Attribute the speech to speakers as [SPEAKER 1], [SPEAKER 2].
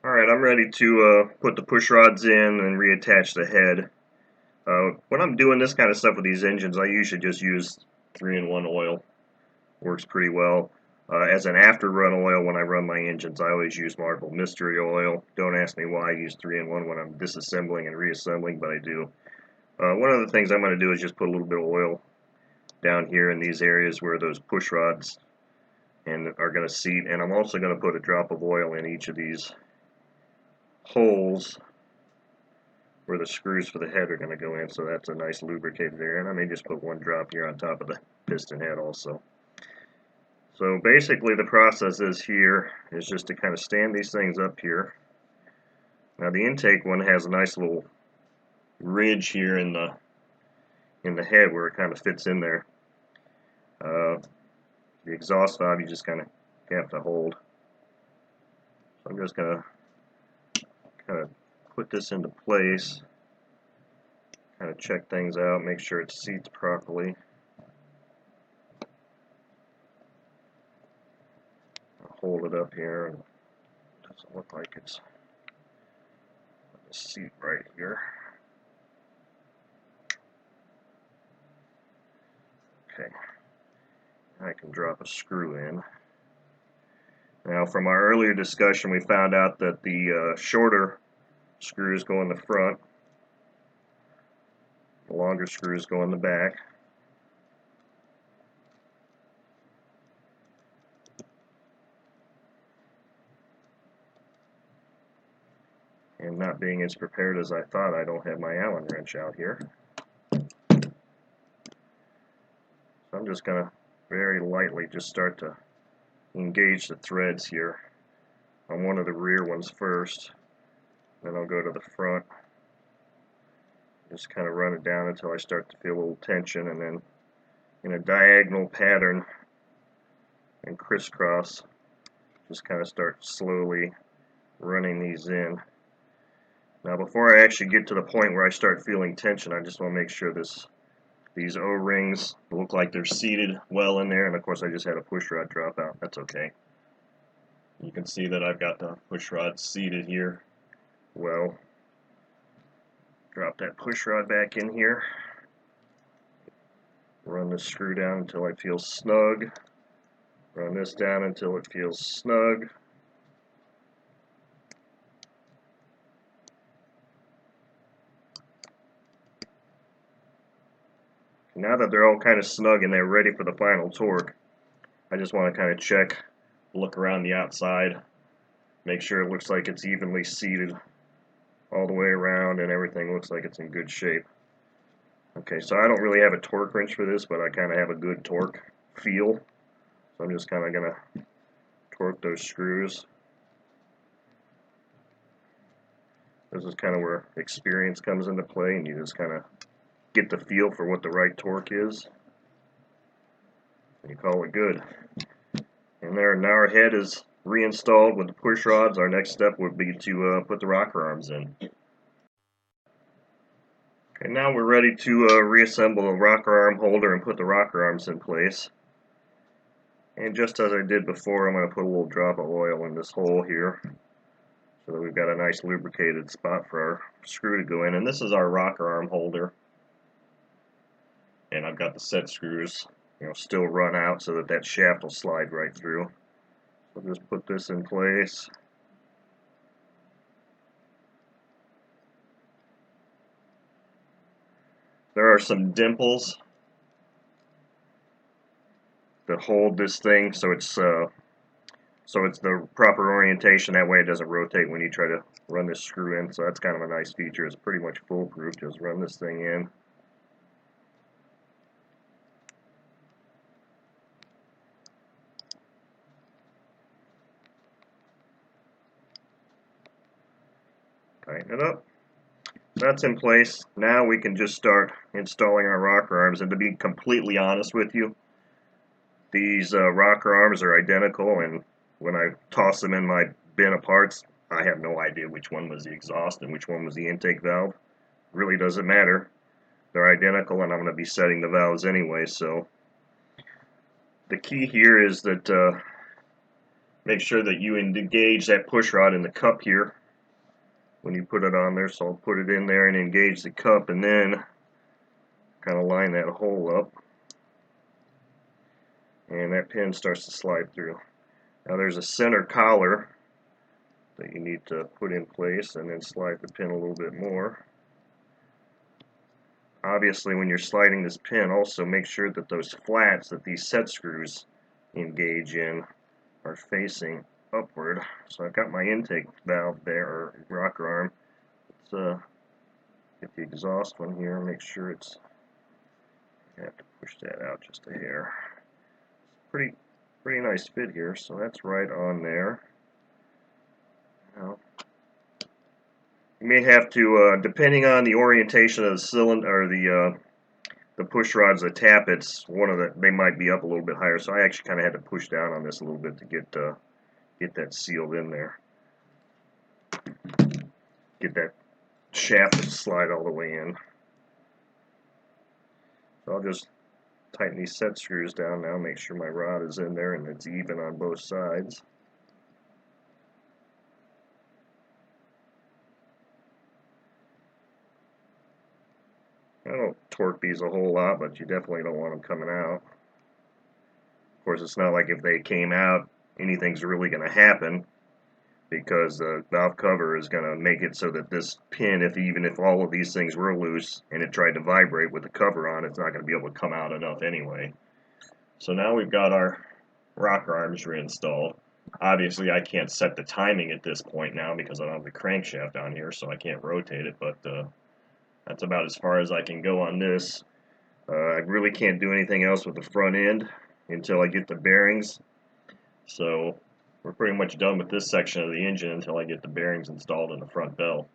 [SPEAKER 1] Alright, I'm ready to put the push rods in and reattach the head. When I'm doing this kind of stuff with these engines, I usually just use 3-in-1 oil. Works pretty well. As an after-run oil, when I run my engines, I always use Marvel Mystery Oil. Don't ask me why I use 3-in-1 when I'm disassembling and reassembling, but I do. One of the things I'm going to do is just put a little bit of oil down here in these areas where those push rods are going to seat, and I'm also going to put a drop of oil in each of these holes where the screws for the head are going to go in, so that's a nice lubricated area. And I may just put one drop here on top of the piston head also. So basically the process is just to kind of stand these things up here. Now the intake one has a nice little ridge here in the head where it kind of fits in there. The exhaust valve you just kind of have to hold. So I'm just going to kind of put this into place, kind of check things out, make sure it seats properly. I'll hold it up here, and it doesn't look like it's the seat right here. Okay, I can drop a screw in. Now from our earlier discussion, we found out that the shorter screws go in the front, the longer screws go in the back. And not being as prepared as I thought, I don't have my Allen wrench out here. So I'm just going to very lightly just start to engage the threads here on one of the rear ones first. Then I'll go to the front. Just kind of run it down until I start to feel a little tension, and then in a diagonal pattern and crisscross, just kind of start slowly running these in. Now before I actually get to the point where I start feeling tension, I just want to make sure these O-rings look like they're seated well in there, and of course I just had a push rod drop out. That's okay. You can see that I've got the push rod seated here well. Drop that push rod back in here. Run this screw down until I feel snug. Run this down until it feels snug. Now that they're all kind of snug and they're ready for the final torque, I just want to kind of check, look around the outside, make sure it looks like it's evenly seated all the way around and everything looks like it's in good shape. Okay, so I don't really have a torque wrench for this, but I kind of have a good torque feel. So I'm just kind of going to torque those screws. This is kind of where experience comes into play, and you just kind of get the feel for what the right torque is, and you call it good. And there, now our head is reinstalled with the push rods. Our next step would be to put the rocker arms in. Okay, now we're ready to reassemble the rocker arm holder and put the rocker arms in place. And just as I did before, I'm going to put a little drop of oil in this hole here, so that we've got a nice lubricated spot for our screw to go in. And this is our rocker arm holder. And I've got the set screws, still run out so that that shaft will slide right through. So just put this in place. There are some dimples that hold this thing so it's the proper orientation. That way it doesn't rotate when you try to run this screw in. So that's kind of a nice feature. It's pretty much foolproof. Just run this thing in. Tighten it up. That's in place. Now we can just start installing our rocker arms. And to be completely honest with you, these rocker arms are identical, and when I toss them in my bin of parts, I have no idea which one was the exhaust and which one was the intake valve. It really doesn't matter. They're identical, and I'm going to be setting the valves anyway. So the key here is that make sure that you engage that push rod in the cup here when you put it on there. So I'll put it in there and engage the cup, and then kind of line that hole up, and that pin starts to slide through. Now there's a center collar that you need to put in place, and then slide the pin a little bit more. Obviously, when you're sliding this pin, also make sure that those flats that these set screws engage in are facing upward. So I've got my intake valve there, or rocker arm. Let's get the exhaust one here and make sure it's, I have to push that out just a hair. Pretty nice fit here, so that's right on there. Now, you may have to, depending on the orientation of the cylinder or the push rods that tap, it's they might be up a little bit higher. So I actually kind of had to push down on this a little bit to get that sealed in there. Get that shaft to slide all the way in. So I'll just tighten these set screws down now, make sure my rod is in there and it's even on both sides. I don't torque these a whole lot, but you definitely don't want them coming out. Of course, it's not like if they came out, anything's really going to happen, because the valve cover is going to make it so that this pin, even if all of these things were loose and it tried to vibrate with the cover on, it's not going to be able to come out enough anyway. So now we've got our rocker arms reinstalled. Obviously, I can't set the timing at this point now because I don't have the crankshaft on here, so I can't rotate it, but that's about as far as I can go on this. I really can't do anything else with the front end until I get the bearings. So we're pretty much done with this section of the engine until I get the bearings installed in the front bell.